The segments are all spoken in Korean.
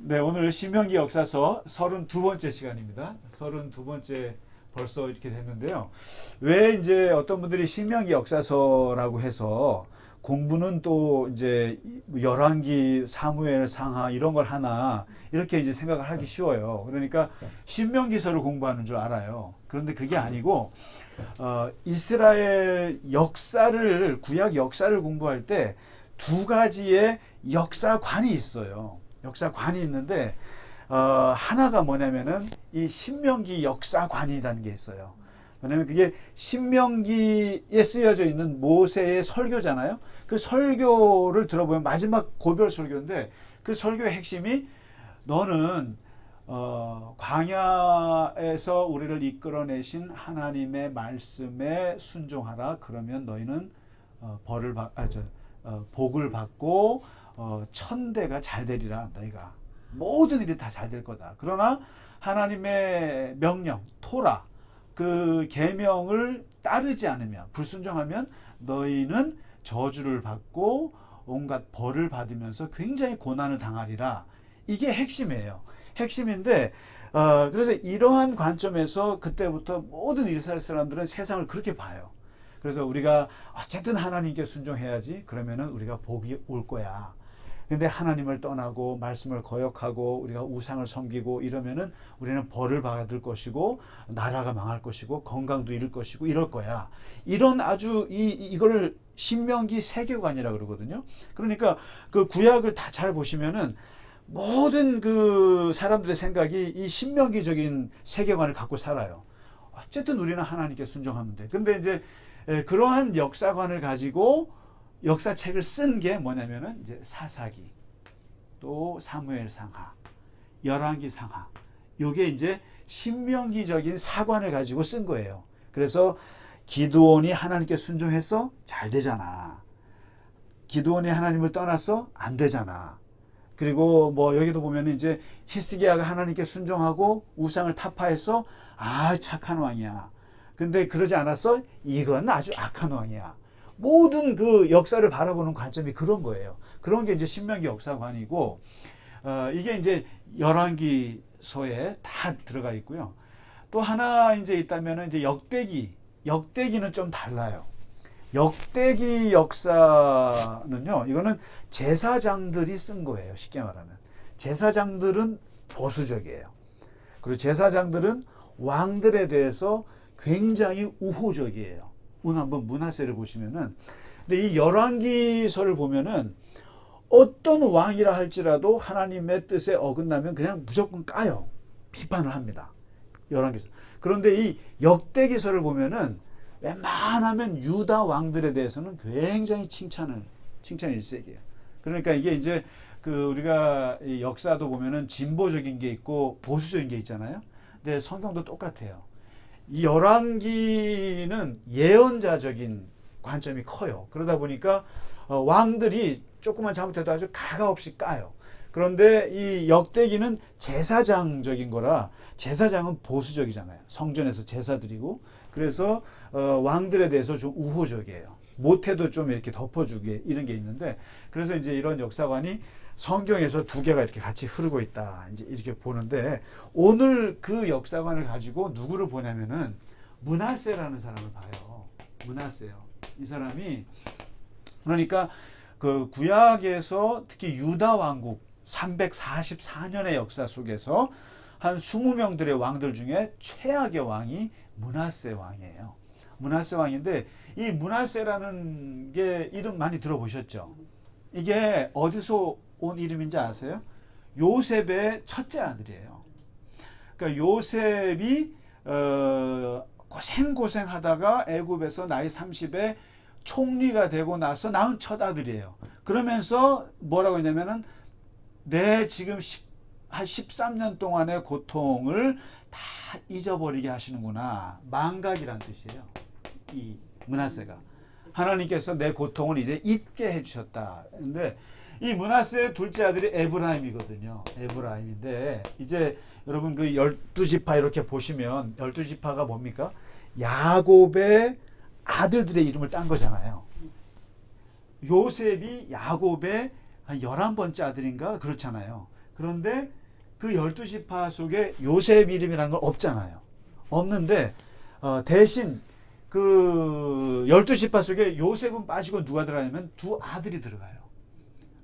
네, 오늘 신명기 역사서 32번째 시간입니다. 32번째 벌써 이렇게 됐는데요. 왜 이제 어떤 분들이 신명기 역사서라고 해서 공부는 또 이제 열왕기, 사무엘, 상하 이런 걸 하나 이렇게 이제 생각을 하기 쉬워요. 그러니까 신명기서를 공부하는 줄 알아요. 그런데 그게 아니고 이스라엘 역사를 구약 역사를 공부할 때 두 가지의 역사관이 있어요. 역사관이 있는데 하나가 뭐냐면은 이 신명기 역사관이라는 게 있어요. 왜냐면 그게 신명기에 쓰여져 있는 모세의 설교잖아요. 그 설교를 들어보면 마지막 고별 설교인데 그 설교의 핵심이 너는 광야에서 우리를 이끌어내신 하나님의 말씀에 순종하라. 그러면 너희는 복을 받고 천대가 잘 되리라. 너희가 모든 일이 다 잘 될 거다. 그러나 하나님의 명령 토라 그 계명을 따르지 않으면 불순종하면 너희는 저주를 받고 온갖 벌을 받으면서 굉장히 고난을 당하리라. 이게 핵심이에요. 핵심인데 그래서 이러한 관점에서 그때부터 모든 이스라엘 사람들은 세상을 그렇게 봐요. 그래서 우리가 어쨌든 하나님께 순종해야지. 그러면은 우리가 복이 올 거야. 근데 하나님을 떠나고 말씀을 거역하고 우리가 우상을 섬기고 이러면은 우리는 벌을 받을 것이고 나라가 망할 것이고 건강도 잃을 것이고 이럴 거야. 이런 아주 이걸 신명기 세계관이라 그러거든요. 그러니까 그 구약을 다 잘 보시면은 모든 그 사람들의 생각이 이 신명기적인 세계관을 갖고 살아요. 어쨌든 우리는 하나님께 순종하면 돼. 근데 이제 그러한 역사관을 가지고 역사책을 쓴 게 뭐냐면은 이제 사사기, 또 사무엘 상하, 열왕기 상하. 요게 이제 신명기적인 사관을 가지고 쓴 거예요. 그래서 기드온이 하나님께 순종했어? 잘 되잖아. 기드온이 하나님을 떠났어? 안 되잖아. 그리고 뭐 여기도 보면은 이제 히스기야가 하나님께 순종하고 우상을 타파했어? 아, 착한 왕이야. 근데 그러지 않았어? 이건 아주 악한 왕이야. 모든 그 역사를 바라보는 관점이 그런 거예요. 그런 게 이제 신명기 역사관이고, 이게 이제 열왕기서에 다 들어가 있고요. 또 하나 이제 있다면은 이제 역대기는 좀 달라요. 역대기 역사는요, 이거는 제사장들이 쓴 거예요. 쉽게 말하면. 제사장들은 보수적이에요. 그리고 제사장들은 왕들에 대해서 굉장히 우호적이에요. 오늘 한번 므낫세를 보시면은, 근데 이 열왕기서를 보면은 어떤 왕이라 할지라도 하나님의 뜻에 어긋나면 그냥 무조건 까요. 비판을 합니다. 열왕기서. 그런데 이 역대기서를 보면은 웬만하면 유다 왕들에 대해서는 굉장히 칭찬이 일색이에요. 그러니까 이게 이제 그 우리가 이 역사도 보면은 진보적인 게 있고 보수적인 게 있잖아요. 근데 성경도 똑같아요. 이 열왕기는 예언자적인 관점이 커요. 그러다 보니까 왕들이 조금만 잘못해도 아주 가가 없이 까요. 그런데 이 역대기는 제사장적인 거라 제사장은 보수적이잖아요. 성전에서 제사 드리고 그래서 왕들에 대해서 좀 우호적이에요. 못해도 좀 이렇게 덮어주게 이런 게 있는데 그래서 이제 이런 역사관이 성경에서 두 개가 이렇게 같이 흐르고 있다. 이제 이렇게 보는데 오늘 그 역사관을 가지고 누구를 보냐면은 므낫세라는 사람을 봐요. 므낫세요. 이 사람이 그러니까 그 구약에서 특히 유다 왕국 344년의 역사 속에서 한 20명들의 왕들 중에 최악의 왕이 므낫세 왕이에요. 므낫세 왕인데 이 므낫세라는 게 이름 많이 들어보셨죠? 이게 어디서 온 이름인지 아세요? 요셉의 첫째 아들이에요. 그러니까 요셉이 고생하다가 애굽에서 나이 30에 총리가 되고 나서 낳은 첫 아들이에요. 그러면서 뭐라고 했냐면은 내 지금 한 13년 동안의 고통을 다 잊어버리게 하시는구나. 망각이란 뜻이에요. 이 므낫세가. 하나님께서 내 고통을 이제 잊게 해주셨다. 근데 이 므낫세의 둘째 아들이 에브라임이거든요. 에브라임인데 이제 여러분 그 12지파 이렇게 보시면 12지파가 뭡니까? 야곱의 아들들의 이름을 딴 거잖아요. 요셉이 야곱의 한 11번째 아들인가 그렇잖아요. 그런데 그 12지파 속에 요셉 이름이라는 건 없잖아요. 없는데 대신 그 12지파 속에 요셉은 빠지고 누가 들어가냐면 두 아들이 들어가요.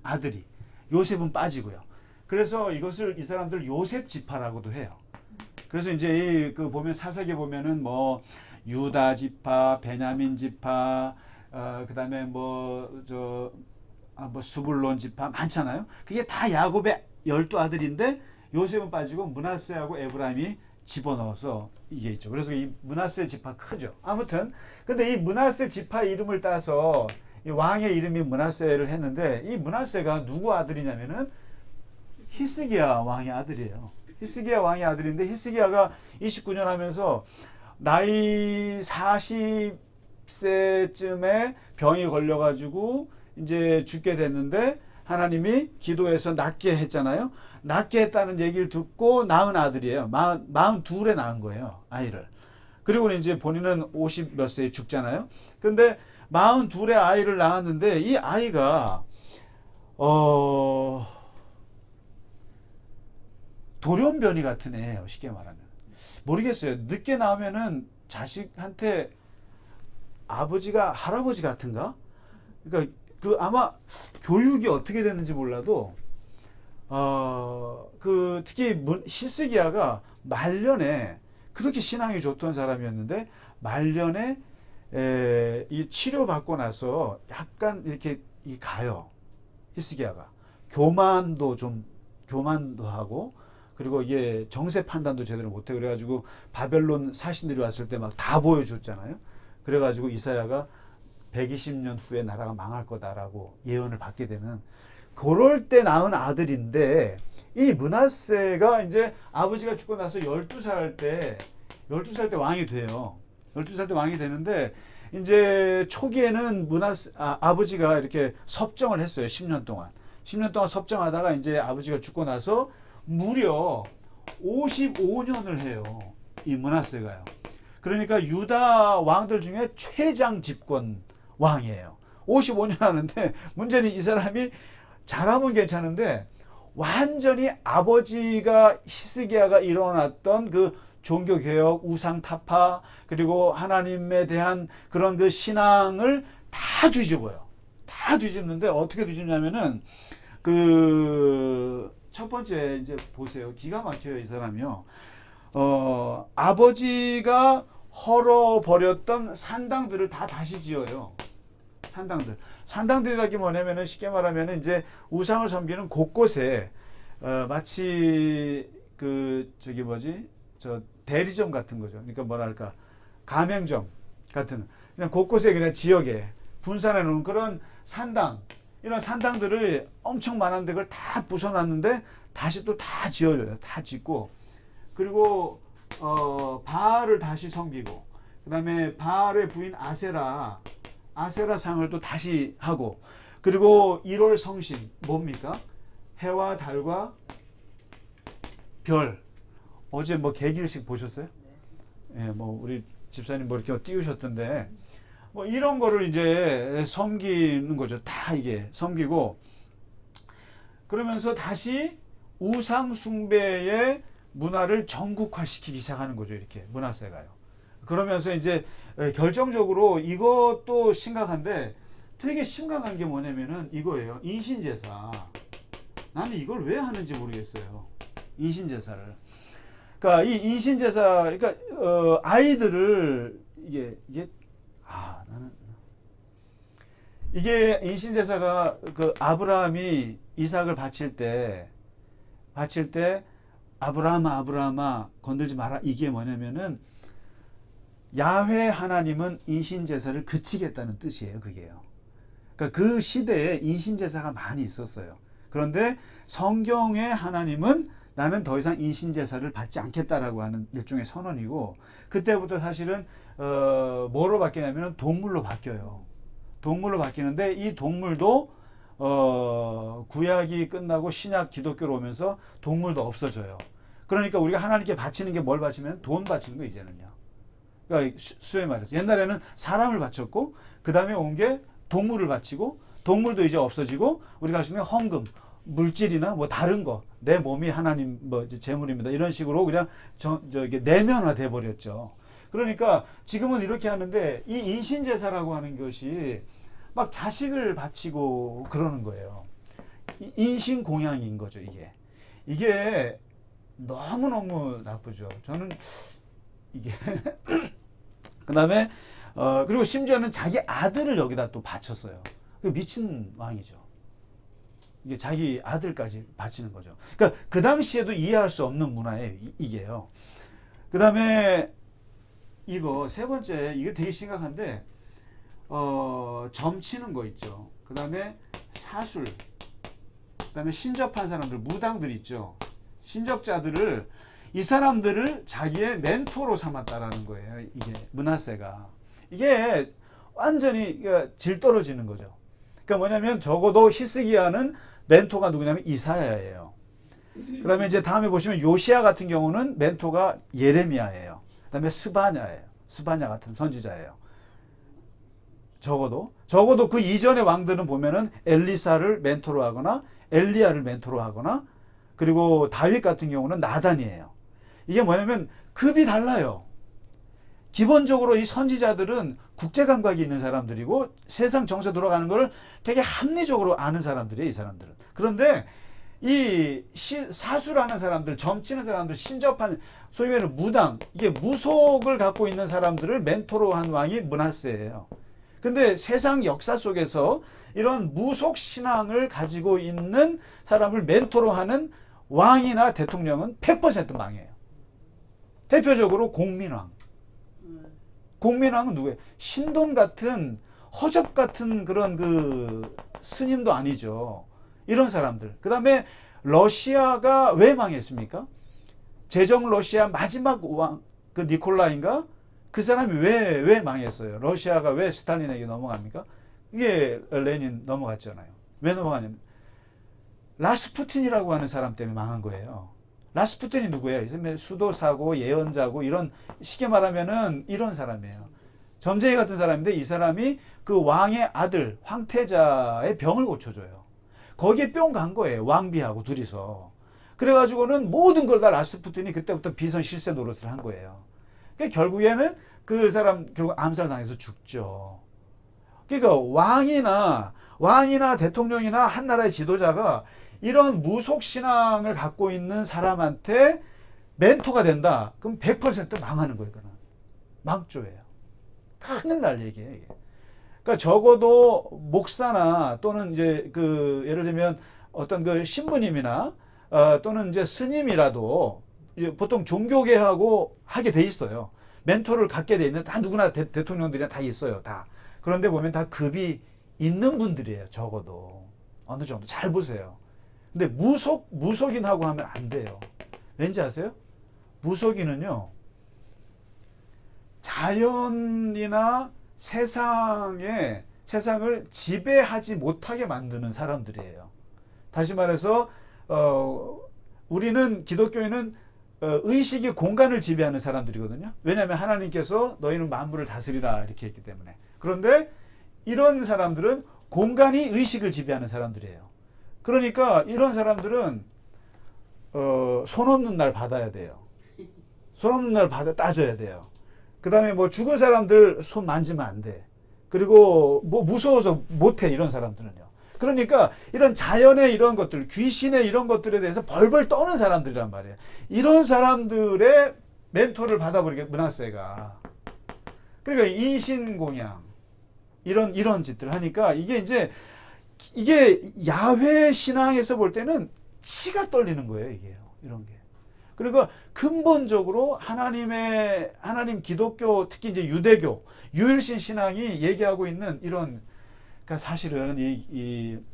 아들이. 요셉은 빠지고요. 그래서 이것을 이 사람들 요셉 지파라고도 해요. 그래서 이제 그 보면 사사기 보면은 뭐 유다 지파, 베냐민 지파, 그다음에 뭐 수불론 지파 많잖아요. 그게 다 야곱의 12아들인데 요셉은 빠지고 므낫세하고 에브라임이 집어넣어서 이게 있죠. 그래서 이 므낫세 지파 크죠. 아무튼 근데 이 므낫세 지파 이름을 따서 이 왕의 이름이 므낫세를 했는데 이 므낫세가 누구 아들이냐면은 히스기야 왕의 아들이에요. 히스기야 왕의 아들인데 히스기야가 29년 하면서 나이 40세쯤에 병이 걸려가지고 이제 죽게 됐는데 하나님이 기도해서 낫게 했잖아요. 낫게 했다는 얘기를 듣고 낳은 아들이에요. 42에 낳은 거예요. 아이를. 그리고 이제 본인은 50 몇 세에 죽잖아요. 근데 42에 아이를 낳았는데 이 아이가 돌연변이 같은 애예요. 쉽게 말하면. 모르겠어요. 늦게 나오면은 자식한테 아버지가 할아버지 같은가? 그러니까 그 아마 교육이 어떻게 됐는지 몰라도 그 특히 히스기야가 말년에 그렇게 신앙이 좋던 사람이었는데 말년에 이 치료받고 나서 약간 이렇게 가요. 히스기야가 교만도 하고 그리고 이게 정세 판단도 제대로 못해. 그래가지고 바벨론 사신들이 왔을 때 막 다 보여줬잖아요. 그래가지고 이사야가 120년 후에 나라가 망할 거다라고 예언을 받게 되는 그럴 때 낳은 아들인데 이 므낫세가 이제 아버지가 죽고 나서 12살 때 왕이 돼요. 12살 때 왕이 되는데 이제 초기에는 아버지가 이렇게 섭정을 했어요. 10년 동안 섭정하다가 이제 아버지가 죽고 나서 무려 55년을 해요. 이 므낫세가요. 그러니까 유다 왕들 중에 최장 집권 왕이에요. 55년 하는데 문제는 이 사람이 잘하면 괜찮은데 완전히 아버지가 히스기야가 일어났던 그 종교개혁, 우상타파 그리고 하나님에 대한 그런 그 신앙을 다 뒤집어요. 다 뒤집는데 어떻게 뒤집냐면은 그 첫 번째 이제 보세요. 기가 막혀요. 이 사람이요. 아버지가 헐어버렸던 산당들을 다 다시 지어요. 산당들이라기 뭐냐면은 쉽게 말하면은 이제 우상을 섬기는 곳곳에 마치 그 대리점 같은 거죠. 그러니까 뭐랄까 가맹점 같은 그냥 곳곳에 그냥 지역에 분산해 놓은 그런 산당 이런 산당들을 엄청 많은데 그걸 다 부숴놨는데 다시 또 다 지어요. 다 짓고 그리고 바알을 다시 섬기고 그 다음에 바알의 부인 아세라 상을 또 다시 하고 그리고 1월 성신 뭡니까? 해와 달과 별. 어제 뭐 개길식 보셨어요? 예, 뭐 우리 집사님 뭐 이렇게 띄우셨던데 뭐 이런 거를 이제 섬기는 거죠. 다 이게 섬기고 그러면서 다시 우상 숭배의 문화를 전국화시키기 시작하는 거죠. 이렇게 므낫세가요. 그러면서 이제 결정적으로 이것도 심각한데 되게 심각한 게 뭐냐면은 이거예요. 인신제사. 나는 이걸 왜 하는지 모르겠어요. 인신제사를. 그러니까 이 인신제사, 그러니까 아이들을 이게 인신제사가 그 아브라함이 이삭을 바칠 때 아브라함아 건들지 마라. 이게 뭐냐면은 야훼 하나님은 인신제사를 그치겠다는 뜻이에요. 그게요. 그러니까 그 시대에 인신제사가 많이 있었어요. 그런데 성경의 하나님은 나는 더 이상 인신제사를 받지 않겠다라고 하는 일종의 선언이고 그때부터 사실은 뭐로 바뀌냐면 동물로 바뀌어요. 동물로 바뀌는데 이 동물도 구약이 끝나고 신약 기독교로 오면서 동물도 없어져요. 그러니까 우리가 하나님께 바치는 게 뭘 바치면 돈 바치는 거 이제는요. 그러니까 수요에 말해서 옛날에는 사람을 바쳤고 그 다음에 온 게 동물을 바치고 동물도 이제 없어지고 우리가 할 수 있는 헌금 물질이나 뭐 다른 거, 내 몸이 하나님 뭐 제물입니다. 이런 식으로 그냥 저기 내면화돼 버렸죠. 그러니까 지금은 이렇게 하는데 이 인신제사라고 하는 것이 막 자식을 바치고 그러는 거예요. 인신공양인 거죠, 이게. 이게 너무너무 나쁘죠. 저는 이게 그다음에 그리고 심지어는 자기 아들을 여기다 또 바쳤어요. 그 미친 왕이죠. 이게 자기 아들까지 바치는 거죠. 그러니까 그 당시에도 이해할 수 없는 문화예요, 이게요. 그다음에 이거 세 번째, 이게 되게 심각한데 점치는 거 있죠. 그다음에 사술, 그다음에 신접한 사람들, 무당들 있죠. 신접자들을, 이 사람들을 자기의 멘토로 삼았다라는 거예요. 이게 므낫세가. 이게 완전히 질 떨어지는 거죠. 그러니까 뭐냐면 적어도 히스기야는 멘토가 누구냐면 이사야예요. 그다음에 이제 다음에 보시면 요시야 같은 경우는 멘토가 예레미야예요. 그다음에 스바냐예요. 스바냐 같은 선지자예요. 적어도 그 이전의 왕들은 보면은 엘리사를 멘토로 하거나 엘리야를 멘토로 하거나, 그리고 다윗 같은 경우는 나단이에요. 이게 뭐냐면 급이 달라요. 기본적으로 이 선지자들은 국제 감각이 있는 사람들이고 세상 정세 돌아가는 걸 되게 합리적으로 아는 사람들이에요, 이 사람들은. 그런데 이 사수라는 사람들, 점치는 사람들, 신접한 소위 말하는 무당, 이게 무속을 갖고 있는 사람들을 멘토로 한 왕이 므낫세예요. 근데 세상 역사 속에서 이런 무속 신앙을 가지고 있는 사람을 멘토로 하는 왕이나 대통령은 100% 망해요. 대표적으로 공민왕. 공민왕은 누구예요? 신돈 같은 허접 같은 그런 그 스님도 아니죠. 이런 사람들. 그 다음에 러시아가 왜 망했습니까? 제정 러시아 마지막 왕, 그 니콜라인가? 그 사람이 왜 망했어요? 러시아가 왜 스탈린에게 넘어갑니까? 이게 레닌 넘어갔잖아요. 왜 넘어가냐면 라스푸틴이라고 하는 사람 때문에 망한 거예요. 라스푸틴이 누구예요? 수도사고 예언자고 이런, 쉽게 말하면은 이런 사람이에요. 점쟁이 같은 사람인데 이 사람이 그 왕의 아들 황태자의 병을 고쳐줘요. 거기에 뿅 간 거예요. 왕비하고 둘이서. 그래가지고는 모든 걸 다 라스푸틴이 그때부터 비선 실세 노릇을 한 거예요. 그러니까 결국에는 그 사람 결국 암살당해서 죽죠. 그러니까 왕이나 대통령이나 한 나라의 지도자가 이런 무속 신앙을 갖고 있는 사람한테 멘토가 된다. 그럼 100% 망하는 거예요. 그는 망조예요. 큰일 날 얘기예요. 이게. 그러니까 적어도 목사나 또는 이제 그 예를 들면 어떤 그 신부님이나 또는 이제 스님이라도 이제 보통 종교계하고 하게 돼 있어요. 멘토를 갖게 돼 있는, 다 누구나 대통령들이나 다 있어요. 다. 그런데 보면 다 급이 있는 분들이에요. 적어도 어느 정도. 잘 보세요. 근데 무속인하고 하면 안 돼요. 왠지 아세요? 무속인은요, 자연이나 세상을 지배하지 못하게 만드는 사람들이에요. 다시 말해서 우리는 기독교인은 의식이 공간을 지배하는 사람들이거든요. 왜냐하면 하나님께서 너희는 만물을 다스리라 이렇게 했기 때문에. 그런데 이런 사람들은 공간이 의식을 지배하는 사람들이에요. 그러니까 이런 사람들은 손 없는 날 받아야 돼요. 손 없는 날 따져야 돼요. 그 다음에 뭐 죽은 사람들 손 만지면 안 돼. 그리고 뭐 무서워서 못해, 이런 사람들은요. 그러니까 이런 자연의 이런 것들, 귀신의 이런 것들에 대해서 벌벌 떠는 사람들이란 말이에요. 이런 사람들의 멘토를 받아버리게 므낫세가. 그러니까 인신공양 이런 짓들 하니까 이게 야훼 신앙에서 볼 때는 치가 떨리는 거예요, 이게요. 이런 게. 그러니까 근본적으로 하나님 기독교, 특히 이제 유대교, 유일신 신앙이 얘기하고 있는 이런, 그러니까 사실은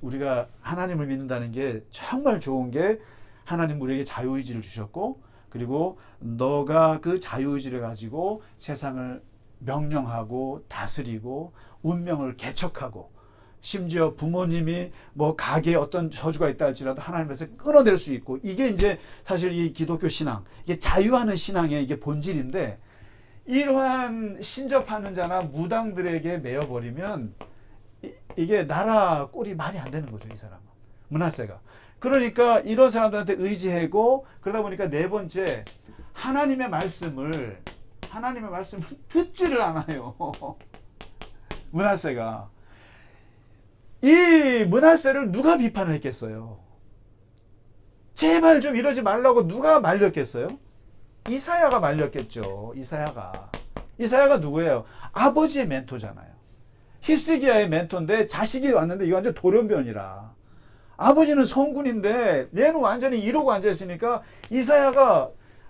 우리가 하나님을 믿는다는 게 정말 좋은 게, 하나님 우리에게 자유의지를 주셨고, 그리고 너가 그 자유의지를 가지고 세상을 명령하고 다스리고 운명을 개척하고, 심지어 부모님이 뭐 가게에 어떤 저주가 있다 할지라도 하나님에서 끊어낼 수 있고, 이게 이제 사실 이 기독교 신앙, 이게 자유하는 신앙의 이게 본질인데, 이러한 신접하는 자나 무당들에게 매여버리면 이게 나라 꼴이 말이 안 되는 거죠, 이 사람은. 므낫세가. 그러니까 이런 사람들한테 의지하고 그러다 보니까 네 번째 하나님의 말씀을 듣지를 않아요. 므낫세가. 이 므낫세를 누가 비판을 했겠어요? 제발 좀 이러지 말라고 누가 말렸겠어요? 이사야가 말렸겠죠. 이사야가 누구예요? 아버지의 멘토잖아요. 히스기야의 멘토인데 자식이 왔는데 이거 완전 돌연변이라. 아버지는 성군인데 얘는 완전히 이러고 앉아있으니까 이사야가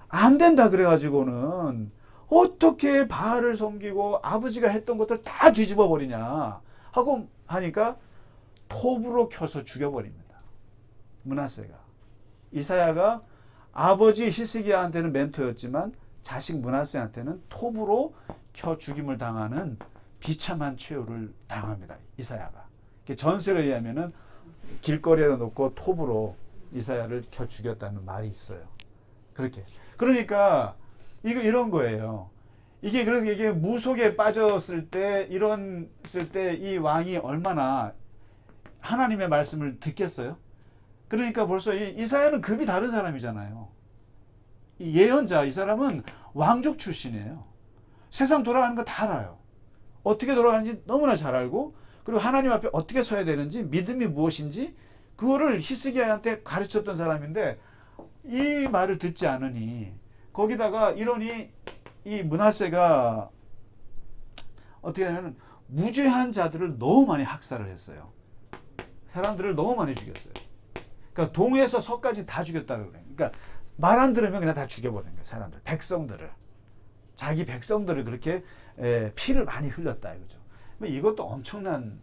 안 된다 그래가지고는 어떻게 바알을 섬기고 아버지가 했던 것들 다 뒤집어 버리냐 하고 하니까 톱으로 켜서 죽여버립니다. 므낫세가. 이사야가 아버지 히스기야한테는 멘토였지만 자식 므낫세한테는 톱으로 켜 죽임을 당하는 비참한 최후를 당합니다. 이사야가. 전설에 의하면은 길거리에다 놓고 톱으로 이사야를 켜 죽였다는 말이 있어요. 그렇게. 그러니까 이런 거예요. 이게 무속에 빠졌을 때 이 왕이 얼마나 하나님의 말씀을 듣겠어요? 그러니까 벌써 이사야는 급이 다른 사람이잖아요. 이 예언자, 이 사람은 왕족 출신이에요. 세상 돌아가는 거 다 알아요. 어떻게 돌아가는지 너무나 잘 알고, 그리고 하나님 앞에 어떻게 서야 되는지, 믿음이 무엇인지 그거를 히스기야한테 가르쳤던 사람인데 이 말을 듣지 않으니, 거기다가 이러니 이 므낫세가 어떻게 하냐면 무죄한 자들을 너무 많이 학살을 했어요. 사람들을 너무 많이 죽였어요. 그러니까 동에서 서까지 다 죽였다고 그래요. 그러니까 말 안 들으면 그냥 다 죽여버린 거예요. 사람들, 백성들을. 자기 백성들을 그렇게 피를 많이 흘렸다 이거죠. 이것도 엄청난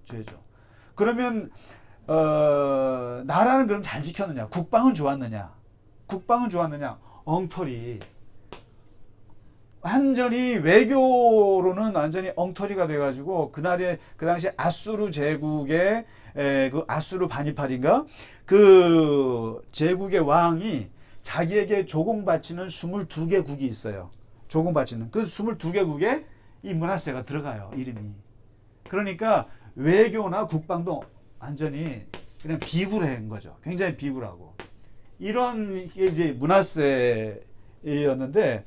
죄죠. 그러면 나라는 그럼 잘 지켰느냐? 국방은 좋았느냐? 엉터리. 완전히 외교로는 완전히 엉터리가 돼가지고 그 당시 아수르 제국의 그 아수르 바니팔인가 그 제국의 왕이 자기에게 조공바치는 22개 국이 있어요. 조공바치는 그 22개 국에 이 므낫세가 들어가요. 이름이. 그러니까 외교나 국방도 완전히 그냥 비굴한 거죠. 굉장히 비굴하고. 이런 게 이제 므낫세였는데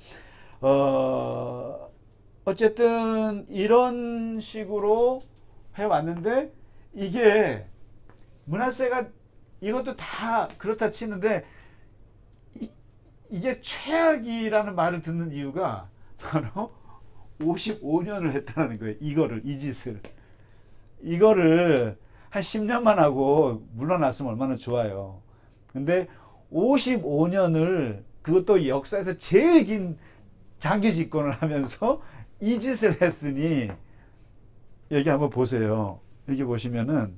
어쨌든 이런 식으로 해왔는데 이게 므낫세가 이것도 다 그렇다 치는데 이게 최악이라는 말을 듣는 이유가 바로 55년을 했다는 거예요. 이 짓을. 이거를 한 10년만 하고 물러났으면 얼마나 좋아요. 근데 55년을 그것도 역사에서 제일 긴 장기 집권을 하면서 이 짓을 했으니 여기 한번 보세요. 여기 보시면은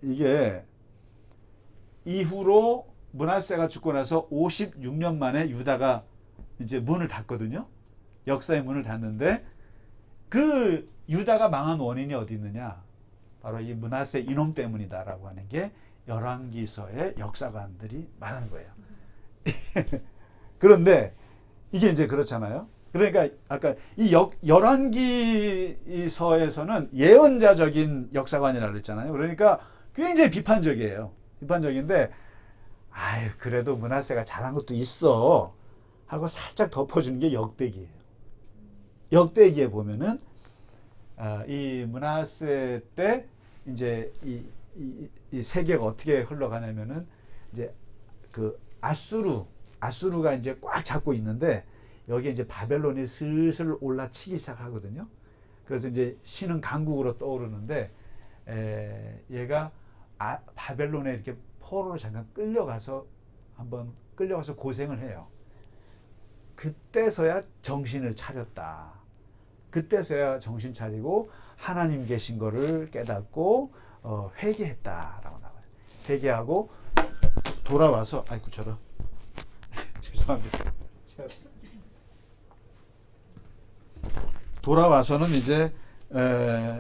이게 이후로 므낫세가 죽고 나서 56년 만에 유다가 이제 문을 닫거든요. 역사의 문을 닫는데 그 유다가 망한 원인이 어디 있느냐? 바로 이 므낫세 이놈 때문이다라고 하는 게 열왕기서의 역사관들이 말하는 거예요. 그런데 이게 이제 그렇잖아요. 그러니까 아까 이 열왕기서에서는 예언자적인 역사관이라고 그랬잖아요. 그러니까 굉장히 비판적이에요. 비판적인데 그래도 므낫세가 잘한 것도 있어 하고 살짝 덮어주는 게 역대기예요. 역대기에 보면은 이 므낫세 때 이제 이 세계가 어떻게 흘러가냐면은 이제 그 아수르가 이제 꽉 잡고 있는데 여기에 이제 바벨론이 슬슬 올라치기 시작하거든요. 그래서 이제 신은 강국으로 떠오르는데 얘가 바벨론에 이렇게 포로로 잠깐 끌려가서 고생을 해요. 그때서야 정신을 차렸다. 그때서야 정신 차리고 하나님 계신 거를 깨닫고 회개했다라고 나와요. 회개하고 돌아와서 저런 죄송합니다. 돌아와서는 이제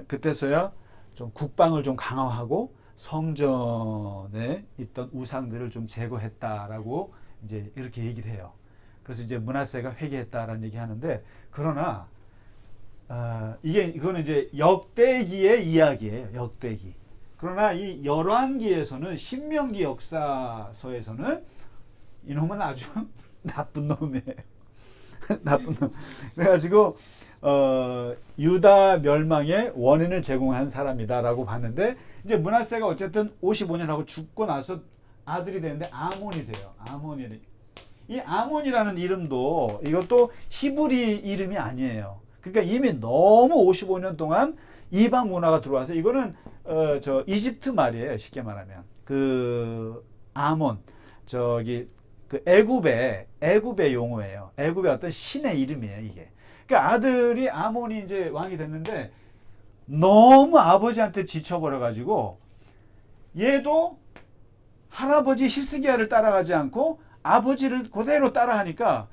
그때서야 좀 국방을 좀 강화하고 성전에 있던 우상들을 좀 제거했다라고 이제 이렇게 얘기를 해요. 그래서 이제 므낫세가 회개했다라는 얘기하는데 그러나 이거는 이제 역대기의 이야기예요. 역대기. 그러나 이 열왕기에서는 신명기 역사서에서는 이놈은 아주 나쁜 놈이에요. 나쁜 놈. 그래가지고 유다 멸망의 원인을 제공한 사람이다라고 봤는데 이제 므낫세가 어쨌든 55년 하고 죽고 나서 아들이 되는데 아몬이 돼요. 아몬이. 이 아몬이라는 이름도 이것도 히브리 이름이 아니에요. 그러니까 이미 너무 55년 동안 이방 문화가 들어와서 이거는 저 이집트 말이에요. 쉽게 말하면 그 아몬 저기 그 애굽의 용어예요. 애굽의 어떤 신의 이름이에요. 이게. 그러니까 아들이 아몬이 이제 왕이 됐는데 너무 아버지한테 지쳐버려 가지고 얘도 할아버지 히스기야를 따라가지 않고 아버지를 그대로 따라하니까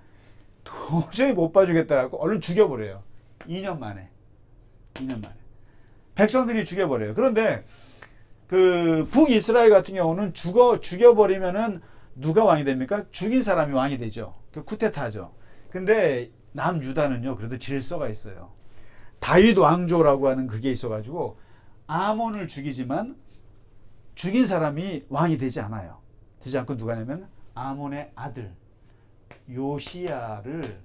도저히 못 봐주겠다고 얼른 죽여버려요. 2년 만에. 백성들이 죽여버려요. 그런데 그 북이스라엘 같은 경우는 죽여버리면은 누가 왕이 됩니까? 죽인 사람이 왕이 되죠. 그 쿠데타죠. 근데 남유다는요, 그래도 질서가 있어요. 다윗 왕조라고 하는 그게 있어가지고 아몬을 죽이지만 죽인 사람이 왕이 되지 않아요. 되지 않고 누가 냐면 아몬의 아들 요시야를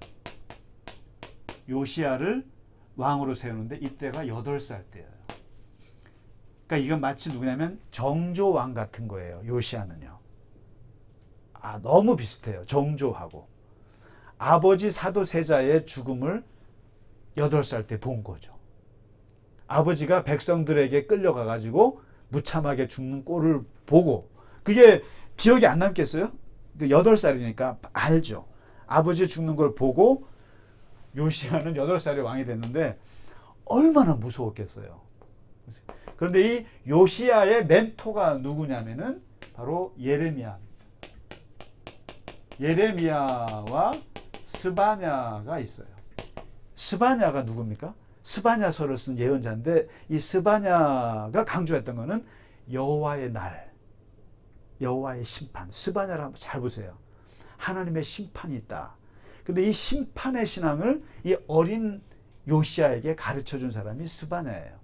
왕으로 세우는데 이때가 8살 때예요. 그러니까 이건 마치 누구냐면 정조왕 같은 거예요. 요시야는요. 너무 비슷해요. 정조하고. 아버지 사도세자의 죽음을 8살 때 본 거죠. 아버지가 백성들에게 끌려가가지고 무참하게 죽는 꼴을 보고 그게 기억이 안 남겠어요? 8살이니까 알죠. 아버지 죽는 걸 보고 요시야는 8살에 왕이 됐는데 얼마나 무서웠겠어요. 그런데 이 요시야의 멘토가 누구냐면은 바로 예레미야와 스바냐가 있어요. 스바냐가 누굽니까? 스바냐서를 쓴 예언자인데 이 스바냐가 강조했던 거는 여호와의 날, 여호와의 심판. 스바냐를 한번 잘 보세요. 하나님의 심판이 있다. 근데 이 심판의 신앙을 이 어린 요시야에게 가르쳐 준 사람이 스바냐예요.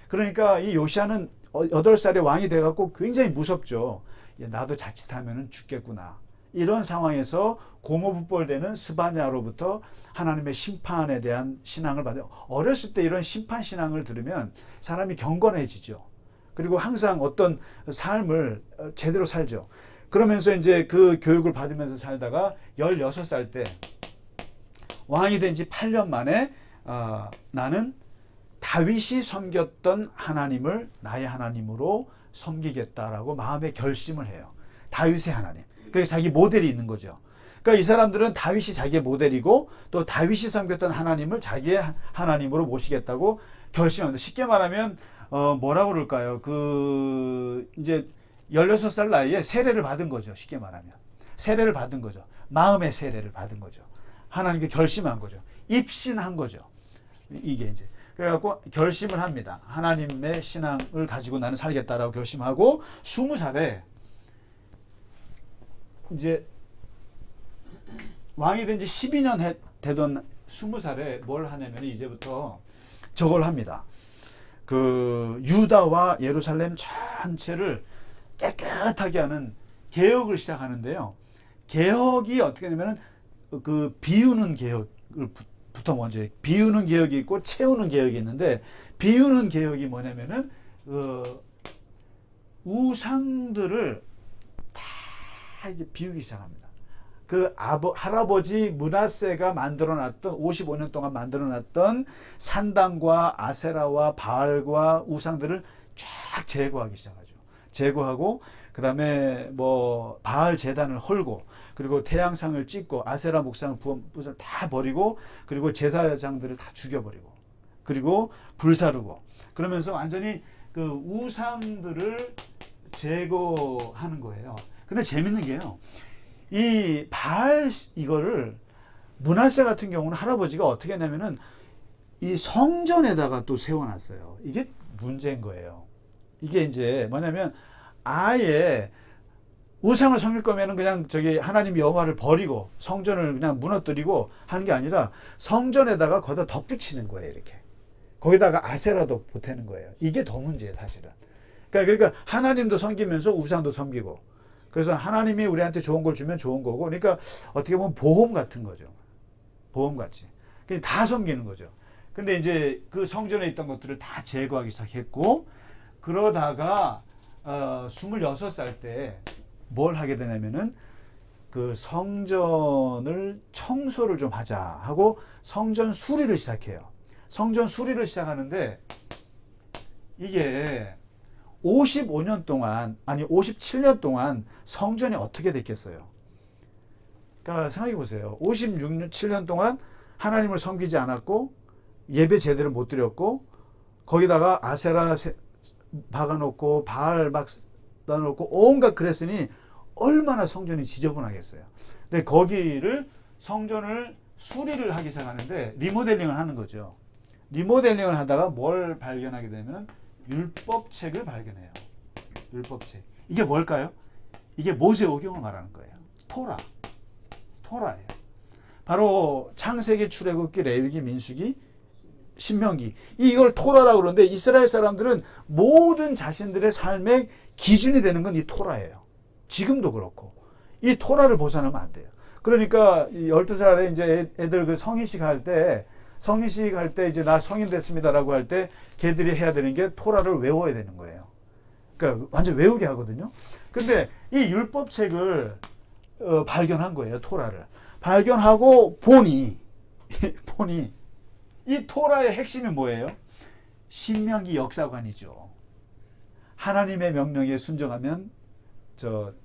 그러니까 이 요시야는 8살에 왕이 돼갖고 굉장히 무섭죠. 나도 자칫하면 죽겠구나. 이런 상황에서 공허분벌되는 스바냐로부터 하나님의 심판에 대한 신앙을 받아요. 어렸을 때 이런 심판 신앙을 들으면 사람이 경건해지죠. 그리고 항상 어떤 삶을 제대로 살죠. 그러면서 이제 그 교육을 받으면서 살다가 16살 때 왕이 된 지 8년 만에 나는 다윗이 섬겼던 하나님을 나의 하나님으로 섬기겠다라고 마음에 결심을 해요. 다윗의 하나님. 그래서 자기 모델이 있는 거죠. 그러니까 이 사람들은 다윗이 자기의 모델이고 또 다윗이 섬겼던 하나님을 자기의 하나님으로 모시겠다고 결심합니다. 쉽게 말하면 뭐라고 그럴까요? 이제 16살 나이에 세례를 받은 거죠. 쉽게 말하면. 세례를 받은 거죠. 마음의 세례를 받은 거죠. 하나님께 결심한 거죠. 입신한 거죠. 이게 이제. 그래갖고 결심을 합니다. 하나님의 신앙을 가지고 나는 살겠다라고 결심하고 20살에 이제 왕이 된 지 12년 되던 20살에 뭘 하냐면 이제부터 저걸 합니다. 그 유다와 예루살렘 전체를 깨끗하게 하는 개혁을 시작하는데요. 개혁이 어떻게 되냐면 그 비우는 개혁부터 먼저 비우는 개혁이 있고 채우는 개혁이 있는데 비우는 개혁이 뭐냐면은 우상들을 다 이제 비우기 시작합니다. 그 할아버지 므낫세가 만들어놨던 55년 동안 만들어놨던 산당과 아세라와 바알과 우상들을 쫙 제거하기 시작하죠. 제거하고 그 다음에 뭐 바알 제단을 헐고 그리고 태양상을 찍고 아세라 목상을 부서 다 버리고 그리고 제사장들을 다 죽여버리고 그리고 불사르고 그러면서 완전히 그 우상들을 제거하는 거예요. 근데 재밌는 게요. 이 바알 이거를 므낫세 같은 경우는 할아버지가 어떻게 했냐면은 이 성전에다가 또 세워놨어요. 이게 문제인 거예요. 이게 이제 뭐냐면 아예 우상을 섬길 거면은 그냥 저기 하나님 여호와를 버리고 성전을 그냥 무너뜨리고 하는 게 아니라 성전에다가 거기다 덧붙이는 거예요. 이렇게 거기다가 아세라도 보태는 거예요. 이게 더 문제예요, 사실은. 그러니까 하나님도 섬기면서 우상도 섬기고. 그래서 하나님이 우리한테 좋은 걸 주면 좋은 거고. 그러니까 어떻게 보면 보험 같은 거죠. 보험 같이. 그러니까 다 섬기는 거죠. 근데 이제 그 성전에 있던 것들을 다 제거하기 시작했고, 그러다가 26살 때 뭘 하게 되냐면은 그 성전을 청소를 좀 하자 하고 성전 수리를 시작해요. 성전 수리를 시작하는데 이게 55년 동안, 아니 57년 동안 성전이 어떻게 됐겠어요? 그러니까 생각해 보세요. 56년, 7년 동안 하나님을 섬기지 않았고 예배 제대로 못 드렸고 거기다가 아세라 박아놓고 바알 막 넣어놓고 온갖 그랬으니 얼마나 성전이 지저분하겠어요. 근데 거기를 성전을 수리를 하기 시작하는데 리모델링을 하는 거죠. 리모델링을 하다가 뭘 발견하게 되면 율법책을 발견해요. 율법책. 이게 뭘까요? 이게 모세오경을 말하는 거예요. 토라예요. 바로 창세기, 출애굽기, 레위기, 민수기, 신명기. 이걸 토라라고 그러는데 이스라엘 사람들은 모든 자신들의 삶의 기준이 되는 건 이 토라예요. 지금도 그렇고. 이 토라를 벗어나면 안 돼요. 그러니까 12살에 이제 애들 그 성인식 할 때 이제 나 성인 됐습니다라고 할 때 걔들이 해야 되는 게 토라를 외워야 되는 거예요. 그러니까 완전 외우게 하거든요. 근데 이 율법책을 발견한 거예요. 토라를. 발견하고 보니 이 토라의 핵심이 뭐예요? 신명기 역사관이죠. 하나님의 명령에 순종하면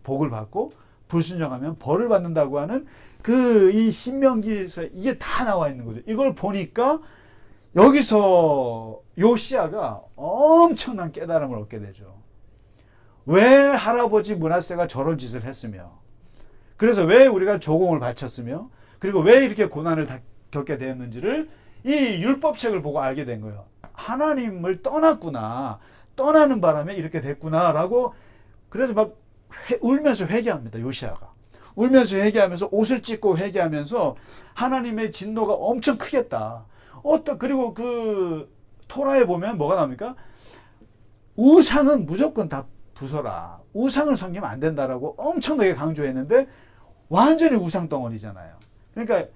복을 받고 불순종하면 벌을 받는다고 하는 이 신명기에서 이게 다 나와 있는 거죠. 이걸 보니까 여기서 요시야가 엄청난 깨달음을 얻게 되죠. 왜 할아버지 므낫세가 저런 짓을 했으며, 그래서 왜 우리가 조공을 바쳤으며, 그리고 왜 이렇게 고난을 겪게 되었는지를 이 율법책을 보고 알게 된 거예요. 하나님을 떠났구나. 떠나는 바람에 이렇게 됐구나라고. 그래서 막 울면서 회개합니다. 요시야가. 울면서 회개하면서 옷을 찢고 회개하면서 하나님의 진노가 엄청 크겠다. 그리고 그 토라에 보면 뭐가 나옵니까? 우상은 무조건 다 부숴라. 우상을 섬기면 안 된다라고 엄청나게 강조했는데 완전히 우상 덩어리잖아요. 그러니까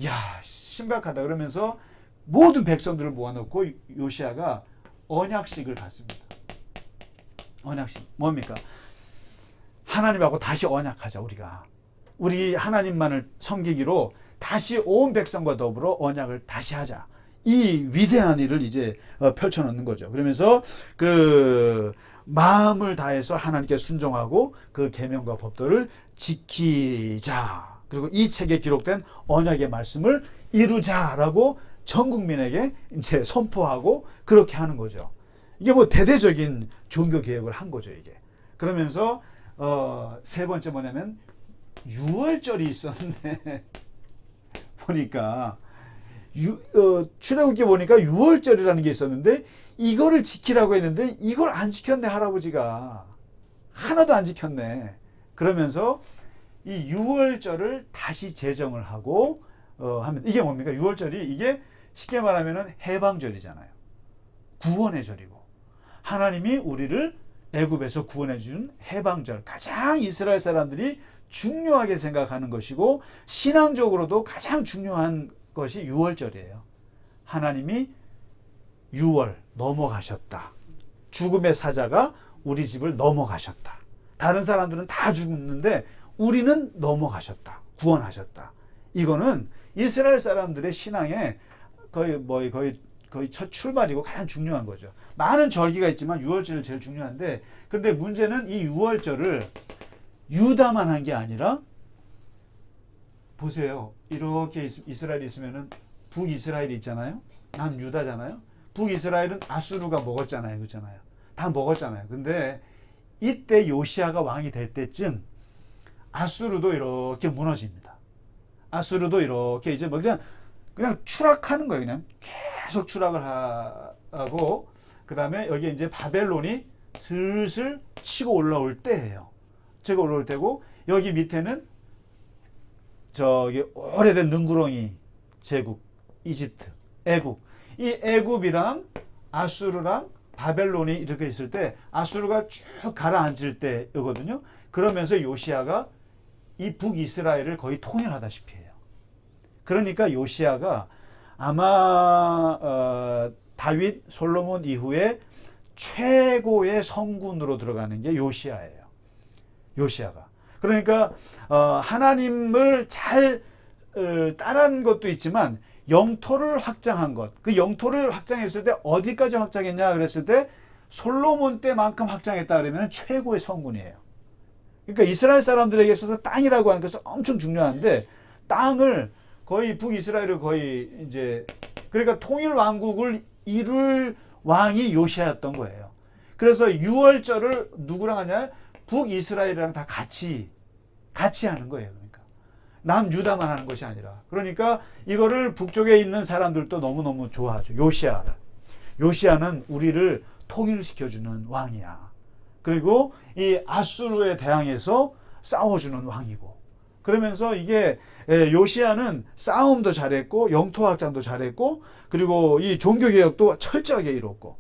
야, 심각하다. 그러면서 모든 백성들을 모아놓고 요시야가 언약식을 갖습니다. 언약식. 뭡니까? 하나님하고 다시 언약하자, 우리 하나님만을 섬기기로 다시 온 백성과 더불어 언약을 다시 하자. 이 위대한 일을 이제 펼쳐놓는 거죠. 그러면서 그 마음을 다해서 하나님께 순종하고 그 계명과 법도를 지키자. 그리고 이 책에 기록된 언약의 말씀을 이루자라고 전 국민에게 이제 선포하고 그렇게 하는 거죠. 이게 뭐 대대적인 종교 개혁을 한 거죠, 이게. 그러면서 세 번째 뭐냐면 유월절이 있었는데 보니까 출애굽기 보니까 유월절이라는 게 있었는데 이거를 지키라고 했는데 이걸 안 지켰네, 할아버지가. 하나도 안 지켰네. 그러면서 이 유월절을 다시 제정을 하고 하면 이게 뭡니까? 유월절이 이게 쉽게 말하면은 해방절이잖아요. 구원의 절이고 하나님이 우리를 애굽에서 구원해 준 해방절, 가장 이스라엘 사람들이 중요하게 생각하는 것이고 신앙적으로도 가장 중요한 것이 유월절이에요. 하나님이 유월 넘어가셨다. 죽음의 사자가 우리 집을 넘어가셨다. 다른 사람들은 다 죽었는데 우리는 넘어가셨다. 구원하셨다. 이거는 이스라엘 사람들의 신앙의 거의 첫 출발이고 가장 중요한 거죠. 많은 절기가 있지만 유월절이 제일 중요한데, 그런데 문제는 이 유월절을 유다만 한 게 아니라, 보세요. 이렇게 이스라엘이 있으면은 북이스라엘이 있잖아요. 난 유다잖아요. 북이스라엘은 아수르가 먹었잖아요. 그렇잖아요. 다 먹었잖아요. 근데 이때 요시야가 왕이 될 때쯤 아수르도 이렇게 무너집니다. 아수르도 이렇게 이제 뭐 그냥 추락하는 거예요. 그냥 계속 추락을 하고, 그 다음에 여기 이제 바벨론이 슬슬 치고 올라올 때예요. 치고 올라올 때고, 여기 밑에는 저기 오래된 능구렁이 제국, 이집트, 애국, 이 애굽이랑 아수르랑 바벨론이 이렇게 있을 때 아수르가 쭉 가라앉을 때거든요. 그러면서 요시야가 이 북이스라엘을 거의 통일하다시피 해요. 그러니까 요시야가 아마 다윗, 솔로몬 이후에 최고의 성군으로 들어가는 게 요시야예요. 요시야가. 그러니까 하나님을 잘 따른 것도 있지만 영토를 확장한 것. 그 영토를 확장했을 때 어디까지 확장했냐 그랬을 때 솔로몬 때만큼 확장했다 그러면 최고의 성군이에요. 그러니까 이스라엘 사람들에게 있어서 땅이라고 하는 것은 엄청 중요한데 땅을 거의 북이스라엘을 거의 이제 그러니까 통일 왕국을 이룰 왕이 요시야였던 거예요. 그래서 유월절을 누구랑 하냐? 북이스라엘이랑 다 같이 하는 거예요. 그러니까 남유다만 하는 것이 아니라. 그러니까 이거를 북쪽에 있는 사람들도 너무너무 좋아하죠. 요시야를. 요시야는 우리를 통일시켜주는 왕이야. 그리고 이 아수르에 대항해서 싸워주는 왕이고. 그러면서 이게 요시야는 싸움도 잘했고 영토 확장도 잘했고 그리고 이 종교개혁도 철저하게 이뤘고.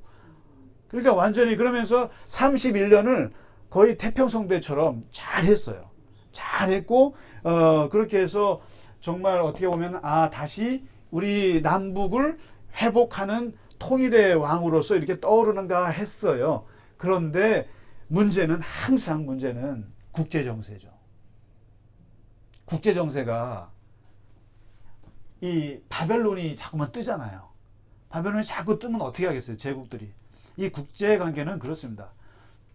그러니까 완전히 그러면서 31년을 거의 태평성대처럼 잘했어요. 잘했고 그렇게 해서 정말 어떻게 보면 다시 우리 남북을 회복하는 통일의 왕으로서 이렇게 떠오르는가 했어요. 그런데 항상 문제는 국제정세죠. 국제정세가 이 바벨론이 자꾸만 뜨잖아요. 바벨론이 자꾸 뜨면 어떻게 하겠어요? 제국들이. 이 국제관계는 그렇습니다.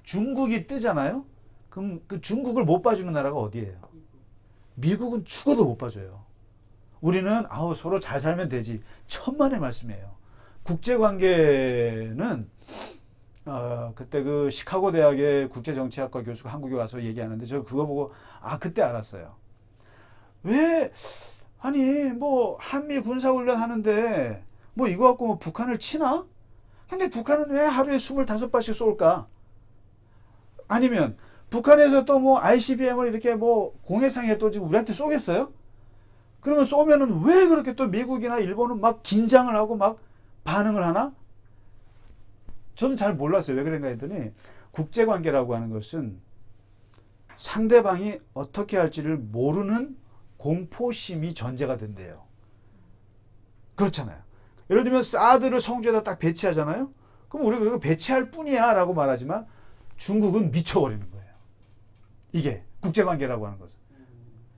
중국이 뜨잖아요. 그럼 그 중국을 못 봐주는 나라가 어디예요? 미국은 죽어도 못 봐줘요. 우리는 서로 잘 살면 되지. 천만의 말씀이에요. 국제관계는 그때 그 시카고 대학의 국제정치학과 교수가 한국에 와서 얘기하는데 저 그거 보고 그때 알았어요. 왜 뭐 한미 군사훈련 하는데 뭐 이거 갖고 뭐 북한을 치나? 근데 북한은 왜 하루에 25발씩 쏠까? 아니면 북한에서 또 뭐 ICBM을 이렇게 뭐 공해상에 또 지금 우리한테 쏘겠어요? 그러면 쏘면은 왜 그렇게 또 미국이나 일본은 막 긴장을 하고 막 반응을 하나? 저는 잘 몰랐어요. 왜 그런가 했더니 국제관계라고 하는 것은 상대방이 어떻게 할지를 모르는 공포심이 전제가 된대요. 그렇잖아요. 예를 들면 사드를 성주에다 딱 배치하잖아요. 그럼 우리가 이거 배치할 뿐이야 라고 말하지만 중국은 미쳐버리는 거예요. 이게 국제관계라고 하는 것은.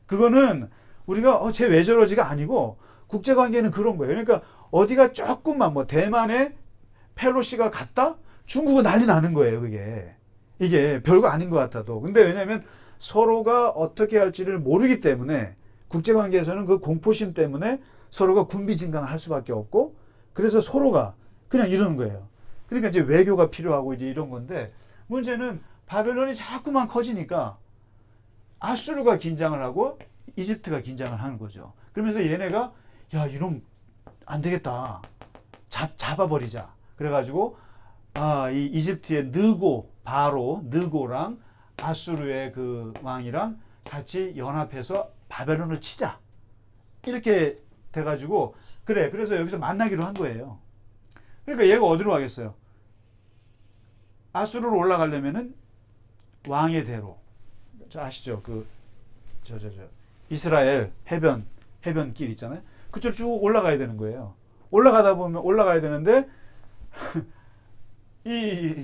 그거는 우리가 쟤 왜 저러지가 아니고 국제관계는 그런 거예요. 그러니까 어디가 조금만 뭐 대만에 펠로시가 갔다? 중국은 난리 나는 거예요. 이게 별거 아닌 것 같아도. 근데 왜냐하면 서로가 어떻게 할지를 모르기 때문에 국제관계에서는 그 공포심 때문에 서로가 군비진강을 할 수밖에 없고 그래서 서로가 그냥 이러는 거예요. 그러니까 이제 외교가 필요하고 이제 이런 건데 문제는 바벨론이 자꾸만 커지니까 아수르가 긴장을 하고 이집트가 긴장을 하는 거죠. 그러면서 얘네가 이놈 안 되겠다. 잡아버리자. 그래가지고 이 이집트의 느고랑 아수르의 그 왕이랑 같이 연합해서 바벨론을 치자. 이렇게 돼가지고 그래서 여기서 만나기로 한 거예요. 그러니까 얘가 어디로 가겠어요? 아수르로 올라가려면은 왕의 대로. 아시죠? 이스라엘 해변길 있잖아요. 그쪽 쭉 올라가야 되는 거예요. 올라가야 되는데 이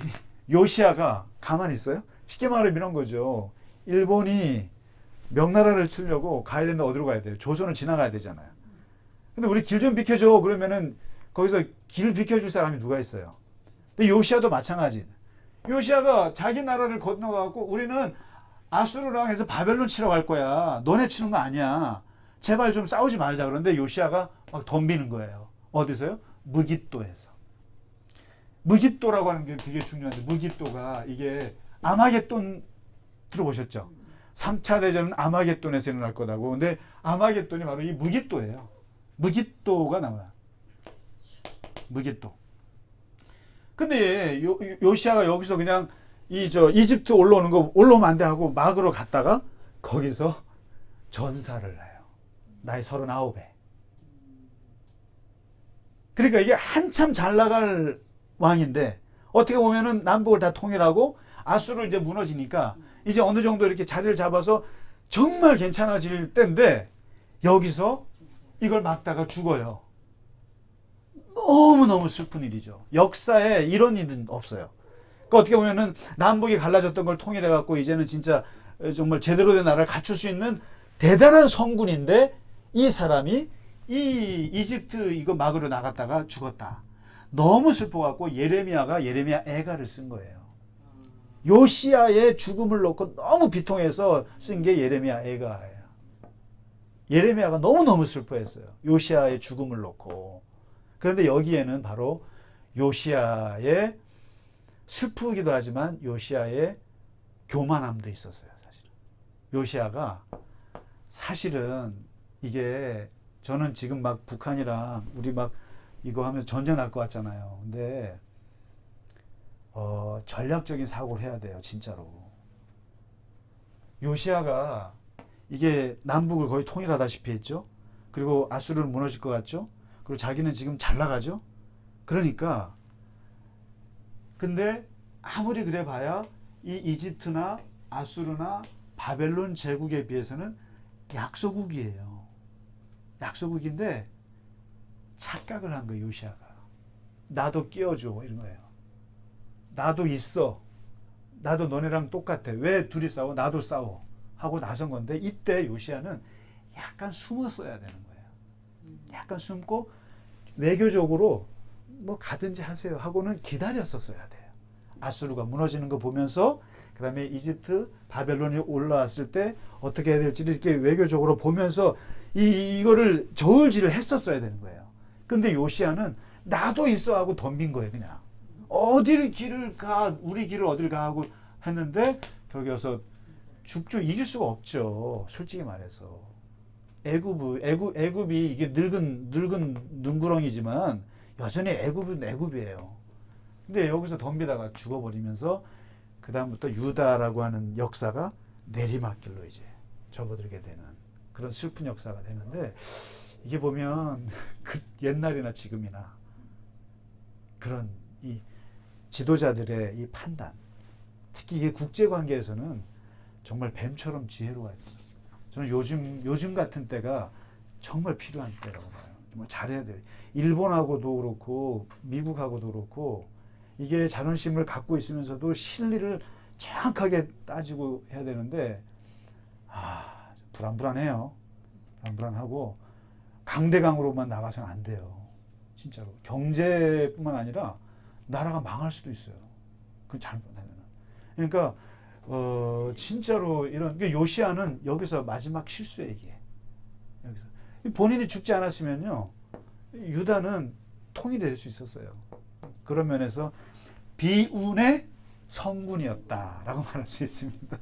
요시야가 가만히 있어요? 쉽게 말하면 이런 거죠. 일본이 명나라를 치려고 가야 되는데 어디로 가야 돼요? 조선을 지나가야 되잖아요. 근데 우리 길 좀 비켜줘. 그러면은 거기서 길 비켜줄 사람이 누가 있어요? 근데 요시야도 마찬가지. 요시야가 자기 나라를 건너가고 우리는 아수르랑 해서 바벨론 치러 갈 거야. 너네 치는 거 아니야. 제발 좀 싸우지 말자. 그런데 요시야가 막 덤비는 거예요. 어디서요? 무깃도에서. 무깃도라고 하는 게 되게 중요한데 무깃도가 이게 아마겟돈 들어보셨죠? 3차 대전은 아마겟돈에서 일어날 거다고. 근데 아마겟돈이 바로 이 무깃도예요. 무깃도가 나와요. 무깃도. 근데 요시야가 여기서 그냥 이집트 올라오면 안 돼 하고 막으로 갔다가 거기서 전사를 해요. 나이 39에. 그러니까 이게 한참 잘 나갈 왕인데 어떻게 보면은 남북을 다 통일하고 아수르 이제 무너지니까 이제 어느 정도 이렇게 자리를 잡아서 정말 괜찮아질 때인데 여기서 이걸 막다가 죽어요. 너무너무 슬픈 일이죠. 역사에 이런 일은 없어요. 그러니까 어떻게 보면은 남북이 갈라졌던 걸 통일해 갖고 이제는 진짜 정말 제대로 된 나라를 갖출 수 있는 대단한 성군인데 이 사람이 이 이집트 이거 막으러 나갔다가 죽었다. 너무 슬퍼갖고 예레미야 애가를 쓴 거예요. 요시야의 죽음을 놓고 너무 비통해서 쓴 게 예레미야 애가예요. 예레미야가 너무너무 슬퍼했어요. 요시야의 죽음을 놓고. 그런데 여기에는 바로 요시야의 슬프기도 하지만 요시야의 교만함도 있었어요. 사실은. 요시야가 사실은 이게 저는 지금 막 북한이랑 우리 막 이거 하면서 전쟁 날 것 같잖아요. 근데 전략적인 사고를 해야 돼요. 진짜로. 요시야가 이게 남북을 거의 통일하다시피 했죠. 그리고 아수르는 무너질 것 같죠. 그리고 자기는 지금 잘 나가죠. 그러니까 근데 아무리 그래 봐야 이 이집트나 아수르나 바벨론 제국에 비해서는 약소국이에요. 약소국인데 착각을 한 거예요. 요시야가. 나도 끼워줘 이런 거예요. 나도 있어. 나도 너네랑 똑같아. 왜 둘이 싸워? 나도 싸워. 하고 나선 건데 이때 요시야는 약간 숨었어야 되는 거예요. 약간 숨고 외교적으로 뭐 가든지 하세요 하고는 기다렸었어야 돼요. 아수르가 무너지는 거 보면서 그 다음에 이집트 바벨론이 올라왔을 때 어떻게 해야 될지를 이렇게 외교적으로 보면서 이거를 저울질을 했었어야 되는 거예요. 근데 요시야는 나도 있어 하고 덤빈 거예요. 그냥 어디를 길을 가 우리 길을 어딜 가 하고 했는데 결국 여기서 죽죠. 이길 수가 없죠. 솔직히 말해서 애굽이 이게 늙은 눈구렁이지만 여전히 애굽은 애굽이에요. 근데 여기서 덤비다가 죽어버리면서 그 다음부터 유다라고 하는 역사가 내리막길로 이제 접어들게 되는 그런 슬픈 역사가 되는데 이게 보면 그 옛날이나 지금이나 그런 이 지도자들의 이 판단, 특히 이게 국제관계에서는 정말 뱀처럼 지혜로워야 돼요. 저는 요즘 같은 때가 정말 필요한 때라고 봐요. 정말 잘해야 돼요. 일본하고도 그렇고 미국하고도 그렇고 이게 자존심을 갖고 있으면서도 실리를 정확하게 따지고 해야 되는데 불안해요. 불안하고 강대강으로만 나가서는 안 돼요. 진짜로. 경제뿐만 아니라 나라가 망할 수도 있어요. 그건 잘못하면. 그러니까 진짜로 이런 요시야는 여기서 마지막 실수에 이게 여기서 본인이 죽지 않았으면요 유다는 통일될 수 있었어요. 그런 면에서 비운의 성군이었다라고 말할 수 있습니다.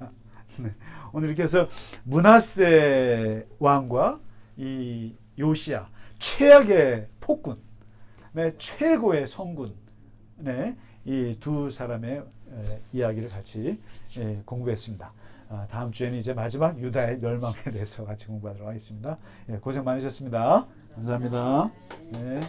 네. 오늘 이렇게 해서 므낫세 왕과 이 요시야 최악의 폭군, 네, 최고의 성군, 네, 이 두 사람의 이야기를 같이 공부했습니다. 다음 주에는 이제 마지막 유다의 멸망에 대해서 같이 공부하도록 하겠습니다. 고생 많으셨습니다. 감사합니다. 네.